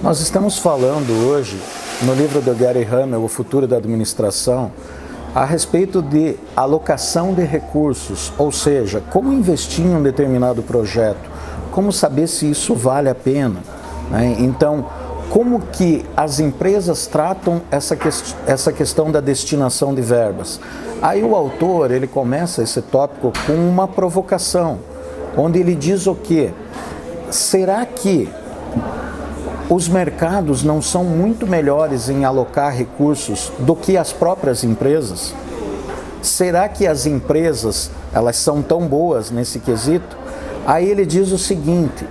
Nós estamos falando hoje, no livro do Gary Hamel, O Futuro da Administração, a respeito de alocação de recursos, ou seja, como investir em um determinado projeto, como saber se isso vale a pena, né? Então, como que as empresas tratam essa questão da destinação de verbas? Aí o autor, ele começa esse tópico com uma provocação, onde ele diz o quê? Será que os mercados não são muito melhores em alocar recursos do que as próprias empresas? Será que as empresas, elas são tão boas nesse quesito? Aí ele diz o seguinte,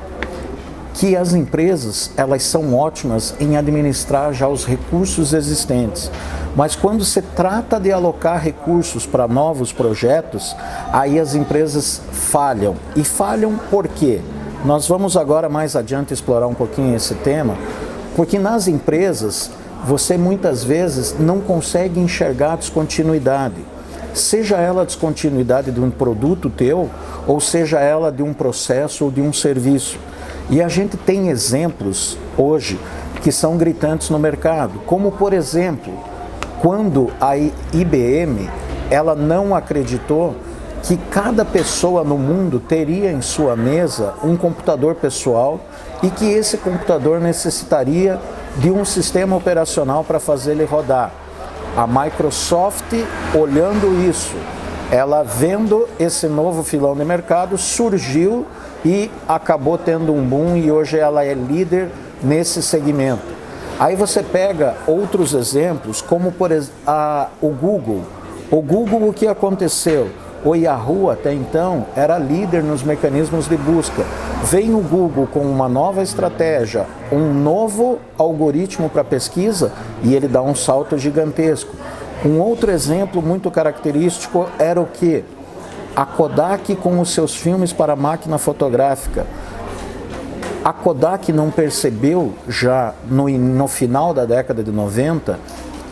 que as empresas, elas são ótimas em administrar já os recursos existentes, mas quando se trata de alocar recursos para novos projetos, aí as empresas falham. E falham por quê? Nós vamos agora mais adiante explorar um pouquinho esse tema, porque nas empresas você muitas vezes não consegue enxergar a descontinuidade, seja ela a descontinuidade de um produto teu, ou seja ela de um processo ou de um serviço. E a gente tem exemplos hoje que são gritantes no mercado, como por exemplo, quando a IBM ela não acreditou que cada pessoa no mundo teria em sua mesa um computador pessoal e que esse computador necessitaria de um sistema operacional para fazer ele rodar. A Microsoft, olhando isso, ela vendo esse novo filão de mercado, surgiu e acabou tendo um boom e hoje ela é líder nesse segmento. Aí você pega outros exemplos, como por exemplo o Google. O Google, o que aconteceu? O Yahoo, até então, era líder nos mecanismos de busca. Vem o Google com uma nova estratégia, um novo algoritmo para pesquisa e ele dá um salto gigantesco. Um outro exemplo muito característico era o que? A Kodak com os seus filmes para máquina fotográfica. A Kodak não percebeu já no final da década de 90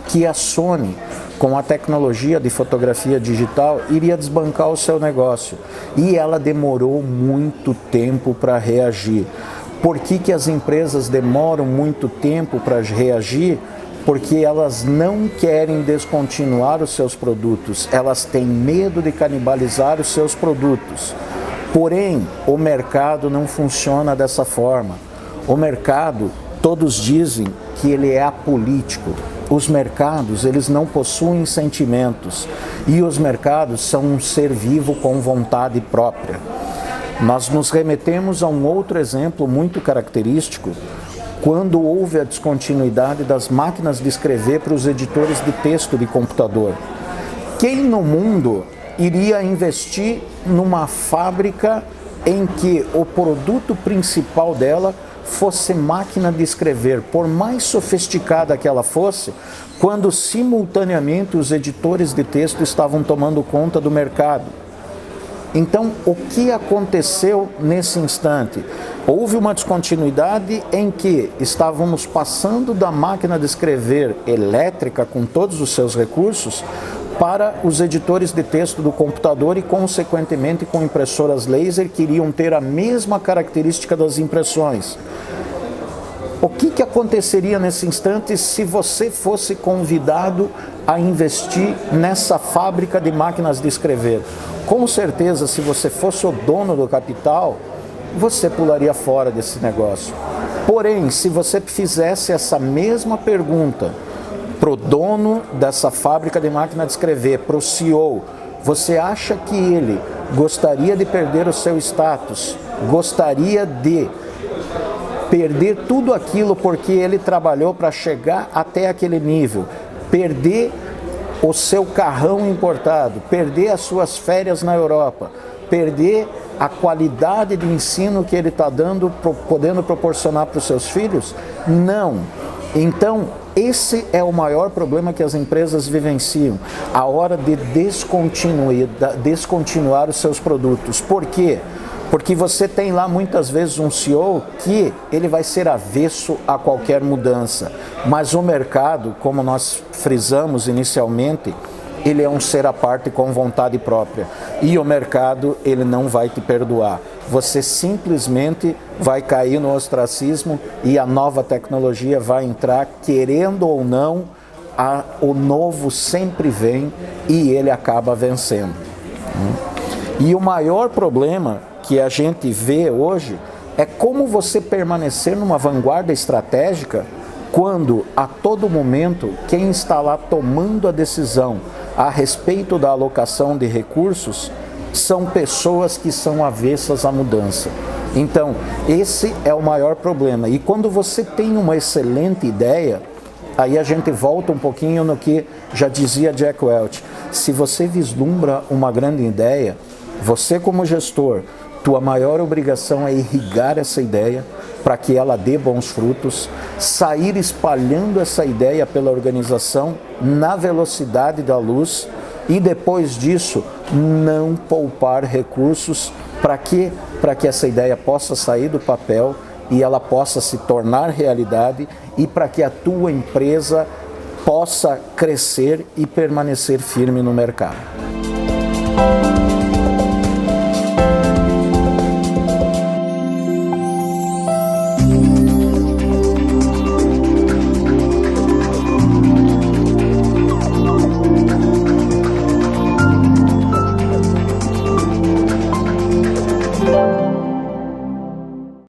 que a Sony, com a tecnologia de fotografia digital, iria desbancar o seu negócio. E ela demorou muito tempo para reagir. Por que as empresas demoram muito tempo para reagir? Porque elas não querem descontinuar os seus produtos, elas têm medo de canibalizar os seus produtos. Porém, o mercado não funciona dessa forma. O mercado, todos dizem que ele é apolítico. Os mercados, eles não possuem sentimentos e os mercados são um ser vivo com vontade própria. Nós nos remetemos a um outro exemplo muito característico, quando houve a descontinuidade das máquinas de escrever para os editores de texto de computador. Quem no mundo iria investir numa fábrica em que o produto principal dela fosse máquina de escrever, por mais sofisticada que ela fosse, quando simultaneamente os editores de texto estavam tomando conta do mercado? Então, o que aconteceu nesse instante? Houve uma descontinuidade em que estávamos passando da máquina de escrever elétrica com todos os seus recursos para os editores de texto do computador e, consequentemente, com impressoras laser que iriam ter a mesma característica das impressões. O que aconteceria nesse instante se você fosse convidado a investir nessa fábrica de máquinas de escrever? Com certeza, se você fosse o dono do capital, você pularia fora desse negócio. Porém, se você fizesse essa mesma pergunta para o dono dessa fábrica de máquina de escrever, para o CEO, você acha que ele gostaria de perder o seu status, gostaria de perder tudo aquilo porque ele trabalhou para chegar até aquele nível, perder o seu carrão importado, perder as suas férias na Europa, perder a qualidade de ensino que ele está dando, podendo proporcionar para os seus filhos? Não. Então, esse é o maior problema que as empresas vivenciam, a hora de descontinuar os seus produtos. Por quê? Porque você tem lá muitas vezes um CEO que ele vai ser avesso a qualquer mudança, mas o mercado, como nós frisamos inicialmente, ele é um ser à parte com vontade própria e o mercado ele não vai te perdoar. você simplesmente vai cair no ostracismo e a nova tecnologia vai entrar, querendo ou não, o novo sempre vem e ele acaba vencendo. E o maior problema que a gente vê hoje é como você permanecer numa vanguarda estratégica quando a todo momento quem está lá tomando a decisão a respeito da alocação de recursos são pessoas que são avessas à mudança. Então, esse é o maior problema. E quando você tem uma excelente ideia, aí a gente volta um pouquinho no que já dizia Jack Welch. Se você vislumbra uma grande ideia, você como gestor, tua maior obrigação é irrigar essa ideia para que ela dê bons frutos, sair espalhando essa ideia pela organização na velocidade da luz e depois disso não poupar recursos para que essa ideia possa sair do papel e ela possa se tornar realidade e para que a tua empresa possa crescer e permanecer firme no mercado.